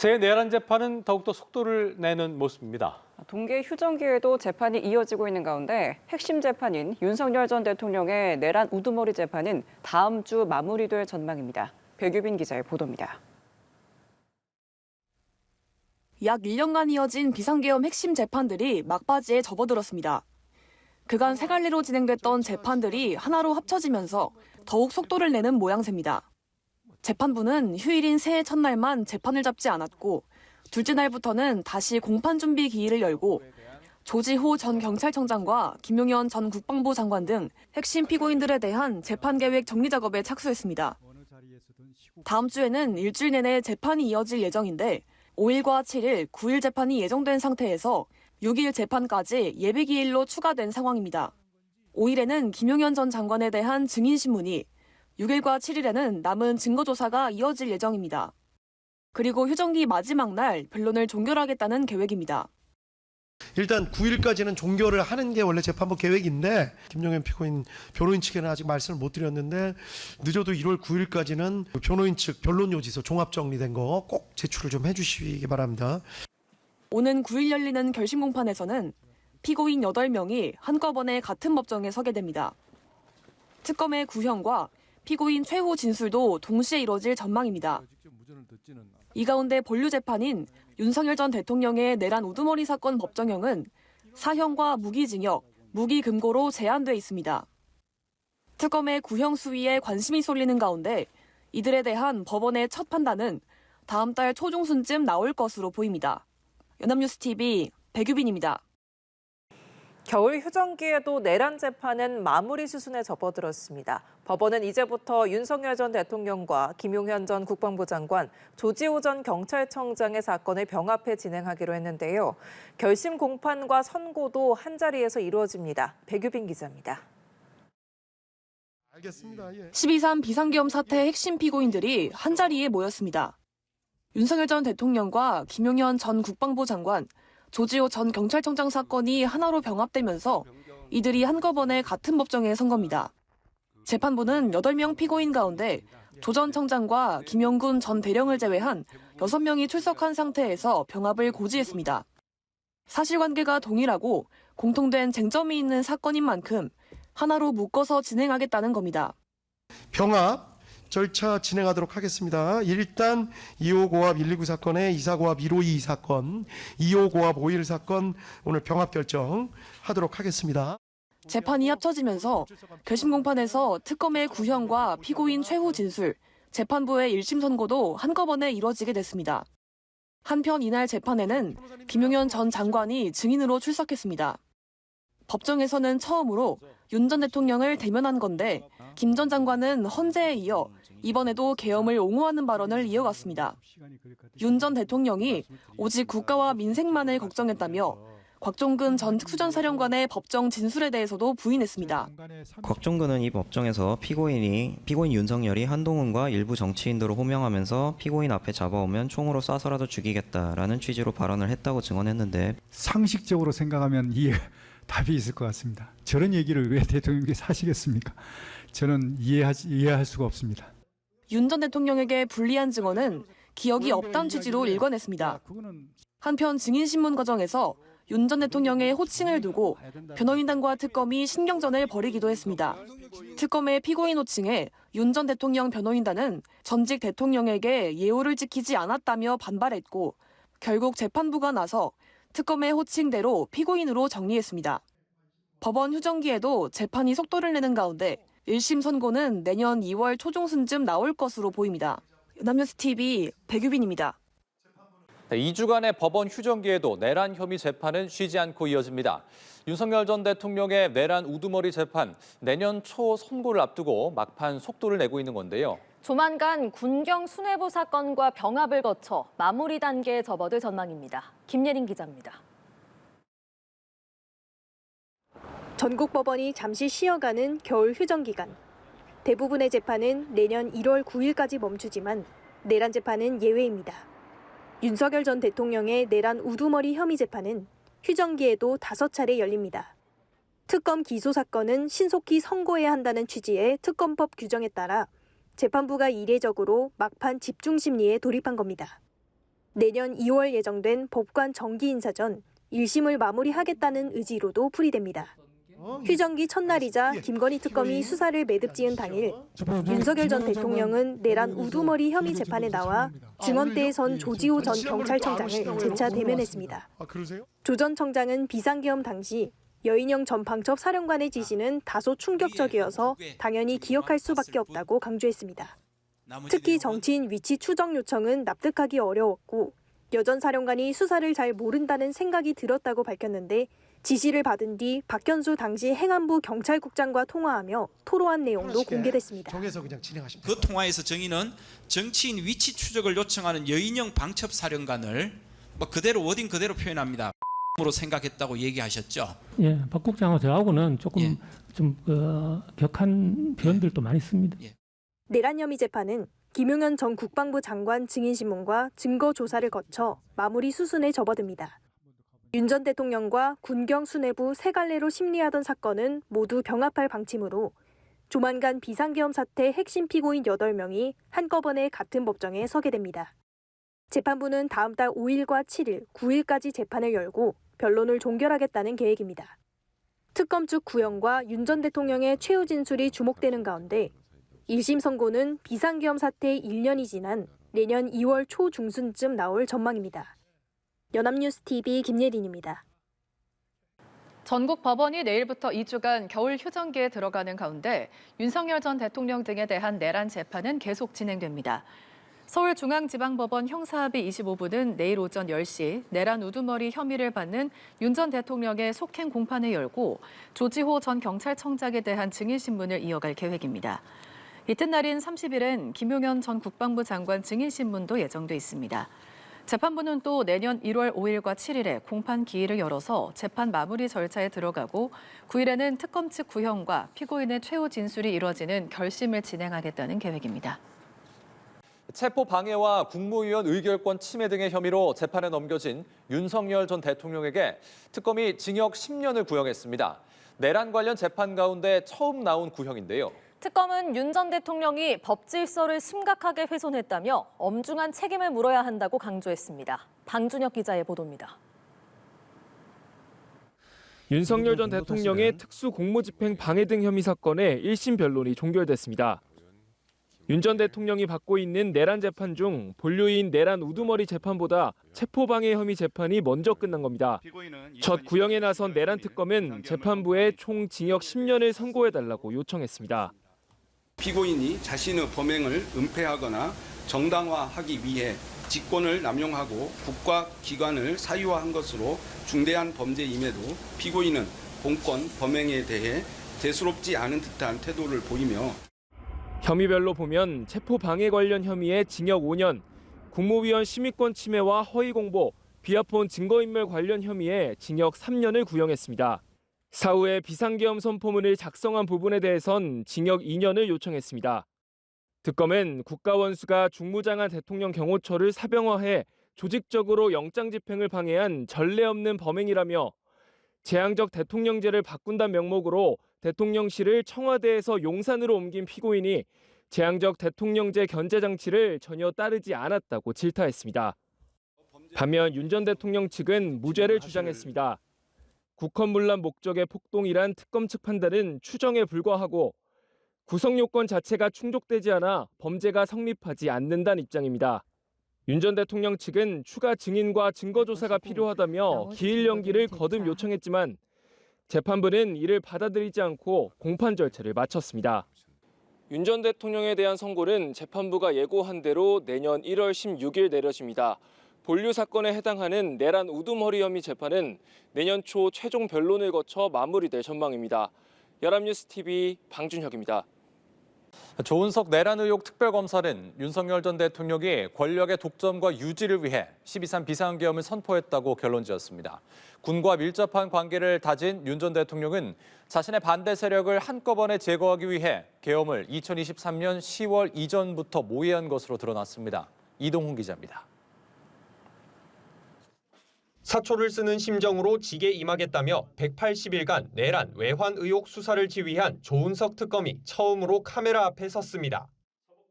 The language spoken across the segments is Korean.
새 내란 재판은 더욱더 속도를 내는 모습입니다. 동계 휴전기에도 재판이 이어지고 있는 가운데 핵심 재판인 윤석열 전 대통령의 내란 우두머리 재판은 다음 주 마무리될 전망입니다. 백유빈 기자의 보도입니다. 약 1년간 이어진 비상계엄 핵심 재판들이 막바지에 접어들었습니다. 그간 세 갈래로 진행됐던 재판들이 하나로 합쳐지면서 더욱 속도를 내는 모양새입니다. 재판부는 휴일인 새해 첫날만 재판을 잡지 않았고 둘째 날부터는 다시 공판 준비 기일을 열고 조지호 전 경찰청장과 김용현 전 국방부 장관 등 핵심 피고인들에 대한 재판 계획 정리 작업에 착수했습니다. 다음 주에는 일주일 내내 재판이 이어질 예정인데 5일과 7일, 9일 재판이 예정된 상태에서 6일 재판까지 예비 기일로 추가된 상황입니다. 5일에는 김용현 전 장관에 대한 증인 신문이, 6일과 7일에는 남은 증거 조사가 이어질 예정입니다. 그리고 휴전기 마지막 날 변론을 종결하겠다는 계획입니다. 일단 9일까지는 종결을 하는 게 원래 재판부 계획인데 김용현 피고인 변호인 측에는 아직 말씀을 못 드렸는데 늦어도 1월 9일까지는 변호인 측 변론 요지서 종합 정리된 거 꼭 제출을 좀 해주시기 바랍니다. 오는 9일 열리는 결심 공판에서는 피고인 8명이 한꺼번에 같은 법정에 서게 됩니다. 특검의 구형과 피고인 최후 진술도 동시에 이뤄질 전망입니다. 이 가운데 본류 재판인 윤석열 전 대통령의 내란 우두머리 사건 법정형은 사형과 무기징역, 무기금고로 제한돼 있습니다. 특검의 구형 수위에 관심이 쏠리는 가운데 이들에 대한 법원의 첫 판단은 다음 달 초중순쯤 나올 것으로 보입니다. 연합뉴스TV 백유빈입니다. 겨울 휴전기에도 내란 재판은 마무리 수순에 접어들었습니다. 법원은 이제부터 윤석열 전 대통령과 김용현 전 국방부 장관, 조지호 전 경찰청장의 사건을 병합해 진행하기로 했는데요. 결심 공판과 선고도 한자리에서 이루어집니다. 백유빈 기자입니다. 알겠습니다. 12.3 비상계엄 사태 핵심 피고인들이 한자리에 모였습니다. 윤석열 전 대통령과 김용현 전 국방부 장관, 조지호 전 경찰청장 사건이 하나로 병합되면서 이들이 한꺼번에 같은 법정에 선 겁니다. 재판부는 8명 피고인 가운데 조 전 청장과 김영군 전 대령을 제외한 6명이 출석한 상태에서 병합을 고지했습니다. 사실관계가 동일하고 공통된 쟁점이 있는 사건인 만큼 하나로 묶어서 진행하겠다는 겁니다. 병합 절차 진행하도록 하겠습니다. 일단 2호 고압 129 사건의 2사 고압 152 사건, 2호 고압 5.1 사건 오늘 병합 결정하도록 하겠습니다. 재판이 합쳐지면서 결심 공판에서 특검의 구형과 피고인 최후 진술, 재판부의 1심 선고도 한꺼번에 이뤄지게 됐습니다. 한편 이날 재판에는 김용현 전 장관이 증인으로 출석했습니다. 법정에서는 처음으로 윤 전 대통령을 대면한 건데 김 전 장관은 헌재에 이어 이번에도 계엄을 옹호하는 발언을 이어갔습니다. 윤 전 대통령이 오직 국가와 민생만을 걱정했다며 곽종근 전 특수전사령관의 법정 진술에 대해서도 부인했습니다. 곽종근은 이 법정에서 피고인 윤석열이 한동훈과 일부 정치인들을 호명하면서 피고인 앞에 잡아오면 총으로 쏴서라도 죽이겠다라는 취지로 발언을 했다고 증언했는데 상식적으로 생각하면 답이 있을 것 같습니다. 저런 얘기를 왜 대통령께서 하시겠습니까? 저는 이해할 수가 없습니다. 윤 전 대통령에게 불리한 증언은 기억이 없다는 취지로 일관했습니다. 한편 증인신문 과정에서 윤 전 대통령의 호칭을 두고 변호인단과 특검이 신경전을 벌이기도 했습니다. 특검의 피고인 호칭에 윤 전 대통령 변호인단은 전직 대통령에게 예우를 지키지 않았다며 반발했고 결국 재판부가 나서 특검의 호칭대로 피고인으로 정리했습니다. 법원 휴전기에도 재판이 속도를 내는 가운데 1심 선고는 내년 2월 초중순쯤 나올 것으로 보입니다. 연합뉴스TV 백유빈입니다. 2주간의 법원 휴전기에도 내란 혐의 재판은 쉬지 않고 이어집니다. 윤석열 전 대통령의 내란 우두머리 재판, 내년 초 선고를 앞두고 막판 속도를 내고 있는 건데요. 조만간 군경 수뇌부 사건과 병합을 거쳐 마무리 단계에 접어들 전망입니다. 김예린 기자입니다. 전국 법원이 잠시 쉬어가는 겨울 휴전 기간. 대부분의 재판은 내년 1월 9일까지 멈추지만 내란 재판은 예외입니다. 윤석열 전 대통령의 내란 우두머리 혐의 재판은 휴전기에도 5차례 열립니다. 특검 기소 사건은 신속히 선고해야 한다는 취지의 특검법 규정에 따라 재판부가 이례적으로 막판 집중 심리에 돌입한 겁니다. 내년 2월 예정된 법관 정기 인사 전 1심을 마무리하겠다는 의지로도 풀이됩니다. 휴정기 첫날이자 김건희 특검이 수사를 매듭지은 당일 윤석열 전 대통령은 내란 우두머리 혐의 재판에 나와 증언대에 선 조지호 전 경찰청장을 재차 대면했습니다. 조 전 청장은 비상계엄 당시 여인영 전 방첩 사령관의 지시는 다소 충격적이어서 당연히 기억할 수밖에 없다고 강조했습니다. 특히 정치인 위치 추적 요청은 납득하기 어려웠고 여 전 사령관이 수사를 잘 모른다는 생각이 들었다고 밝혔는데 지시를 받은 뒤 박현수 당시 행안부 경찰국장과 통화하며 토로한 내용도 공개됐습니다. 그 통화에서 정의는 정치인 위치 추적을 요청하는 여인영 방첩 사령관을 그대로 워딩 그대로 표현합니다. 으로 생각했다고 얘기하셨죠. 예, 박 국장하고 저하고는 조금 좀 격한 표현들도 많이 있습니다. 내란 혐의 재판은 김용현 전 국방부 장관 증인 신문과 증거 조사를 거쳐 마무리 수순에 접어듭니다. 윤 전 대통령과 군경 수뇌부 세 갈래로 심리하던 사건은 모두 병합할 방침으로 조만간 비상계엄 사태 핵심 피고인 8명이 한꺼번에 같은 법정에 서게 됩니다. 재판부는 다음 달 5일과 7일, 9일까지 재판을 열고 변론을 종결하겠다는 계획입니다. 특검 측 구형과 윤 전 대통령의 최후 진술이 주목되는 가운데 1심 선고는 비상계엄 사태 1년이 지난 내년 2월 초중순쯤 나올 전망입니다. 연합뉴스TV 김예린입니다. 전국 법원이 내일부터 2주간 겨울 휴정기에 들어가는 가운데 윤석열 전 대통령 등에 대한 내란 재판은 계속 진행됩니다. 서울중앙지방법원 형사합의 25부는 내일 오전 10시 내란 우두머리 혐의를 받는 윤 전 대통령의 속행 공판을 열고 조지호 전 경찰청장에 대한 증인신문을 이어갈 계획입니다. 이튿날인 30일엔 김용현 전 국방부 장관 증인신문도 예정돼 있습니다. 재판부는 또 내년 1월 5일과 7일에 공판 기일을 열어서 재판 마무리 절차에 들어가고 9일에는 특검 측 구형과 피고인의 최후 진술이 이뤄지는 결심을 진행하겠다는 계획입니다. 체포 방해와 국무위원 의결권 침해 등의 혐의로 재판에 넘겨진 윤석열 전 대통령에게 특검이 징역 10년을 구형했습니다. 내란 관련 재판 가운데 처음 나온 구형인데요. 특검은 윤 전 대통령이 법 질서를 심각하게 훼손했다며 엄중한 책임을 물어야 한다고 강조했습니다. 방준혁 기자의 보도입니다. 윤석열 전 대통령의 특수공무집행 방해 등 혐의 사건의 1심 변론이 종결됐습니다. 윤 전 대통령이 받고 있는 내란 재판 중 본류인 내란 우두머리 재판보다 체포방해 혐의 재판이 먼저 끝난 겁니다. 첫 구형에 나선 내란 특검은 재판부에 총 징역 10년을 선고해달라고 요청했습니다. 피고인이 자신의 범행을 은폐하거나 정당화하기 위해 직권을 남용하고 국가 기관을 사유화한 것으로 중대한 범죄임에도 피고인은 본건 범행에 대해 대수롭지 않은 듯한 태도를 보이며 혐의별로 보면 체포방해 관련 혐의에 징역 5년, 국무위원 심의권 침해와 허위공보, 비아폰 증거인멸 관련 혐의에 징역 3년을 구형했습니다. 사후에 비상계엄 선포문을 작성한 부분에 대해선 징역 2년을 요청했습니다. 특검은 국가원수가 중무장한 대통령 경호처를 사병화해 조직적으로 영장 집행을 방해한 전례 없는 범행이라며 재앙적 대통령제를 바꾼다는 명목으로 대통령실을 청와대에서 용산으로 옮긴 피고인이 재앙적 대통령제 견제 장치를 전혀 따르지 않았다고 질타했습니다. 반면 윤 전 대통령 측은 무죄를 주장했습니다. 국헌문란 목적의 폭동이란 특검 측 판단은 추정에 불과하고 구성 요건 자체가 충족되지 않아 범죄가 성립하지 않는다는 입장입니다. 윤 전 대통령 측은 추가 증인과 증거 조사가 필요하다며 기일 연기를 거듭 요청했지만 재판부는 이를 받아들이지 않고 공판 절차를 마쳤습니다. 윤 전 대통령에 대한 선고는 재판부가 예고한 대로 내년 1월 16일 내려집니다. 본류 사건에 해당하는 내란 우두머리 혐의 재판은 내년 초 최종 변론을 거쳐 마무리될 전망입니다. 연합뉴스TV 방준혁입니다. 조은석 내란 의혹 특별검사는 윤석열 전 대통령이 권력의 독점과 유지를 위해 12.3 비상계엄을 선포했다고 결론지었습니다. 군과 밀접한 관계를 다진 윤 전 대통령은 자신의 반대 세력을 한꺼번에 제거하기 위해 계엄을 2023년 10월 이전부터 모의한 것으로 드러났습니다. 이동훈 기자입니다. 사초를 쓰는 심정으로 직에 임하겠다며 180일간 내란 외환 의혹 수사를 지휘한 조은석 특검이 처음으로 카메라 앞에 섰습니다.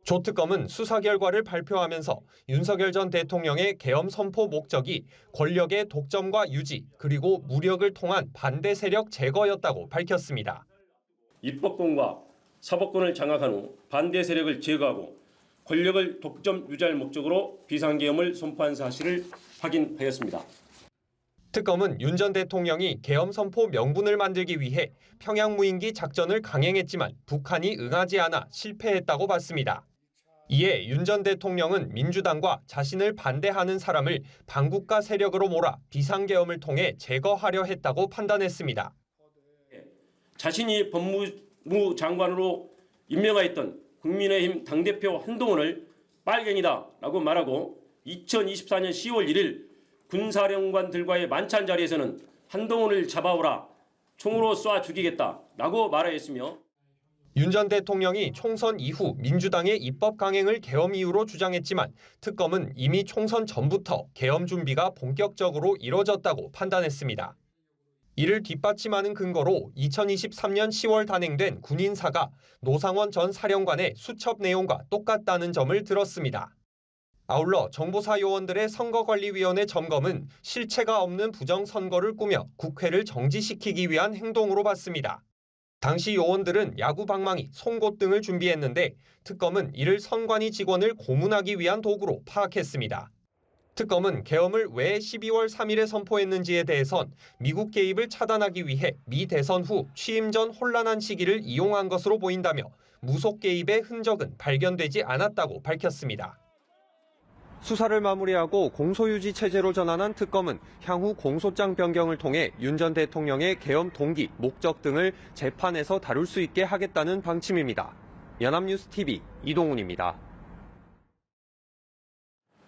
조 특검은 수사 결과를 발표하면서 윤석열 전 대통령의 계엄 선포 목적이 권력의 독점과 유지 그리고 무력을 통한 반대 세력 제거였다고 밝혔습니다. 입법권과 사법권을 장악한 후 반대 세력을 제거하고 권력을 독점 유지할 목적으로 비상계엄을 선포한 사실을 확인하였습니다. 특검은 윤 전 대통령이 계엄 선포 명분을 만들기 위해 평양 무인기 작전을 강행했지만 북한이 응하지 않아 실패했다고 봤습니다. 이에 윤 전 대통령은 민주당과 자신을 반대하는 사람을 반국가 세력으로 몰아 비상계엄을 통해 제거하려 했다고 판단했습니다. 자신이 법무부 장관으로 임명하였던 국민의힘 당대표 한동훈을 빨갱이다라고 말하고 2024년 10월 1일 군사령관들과의 만찬 자리에서는 한동훈을 잡아오라, 총으로 쏴 죽이겠다라고 말하였으며 윤 전 대통령이 총선 이후 민주당의 입법 강행을 계엄 이유로 주장했지만 특검은 이미 총선 전부터 계엄 준비가 본격적으로 이뤄졌다고 판단했습니다. 이를 뒷받침하는 근거로 2023년 10월 단행된 군인사가 노상원 전 사령관의 수첩 내용과 똑같다는 점을 들었습니다. 아울러 정보사 요원들의 선거관리위원회 점검은 실체가 없는 부정선거를 꾸며 국회를 정지시키기 위한 행동으로 봤습니다. 당시 요원들은 야구 방망이, 송곳 등을 준비했는데 특검은 이를 선관위 직원을 고문하기 위한 도구로 파악했습니다. 특검은 계엄을 왜 12월 3일에 선포했는지에 대해선 미국 개입을 차단하기 위해 미 대선 후 취임 전 혼란한 시기를 이용한 것으로 보인다며 무속 개입의 흔적은 발견되지 않았다고 밝혔습니다. 수사를 마무리하고 공소유지 체제로 전환한 특검은 향후 공소장 변경을 통해 윤 전 대통령의 계엄 동기, 목적 등을 재판에서 다룰 수 있게 하겠다는 방침입니다. 연합뉴스 TV 이동훈입니다.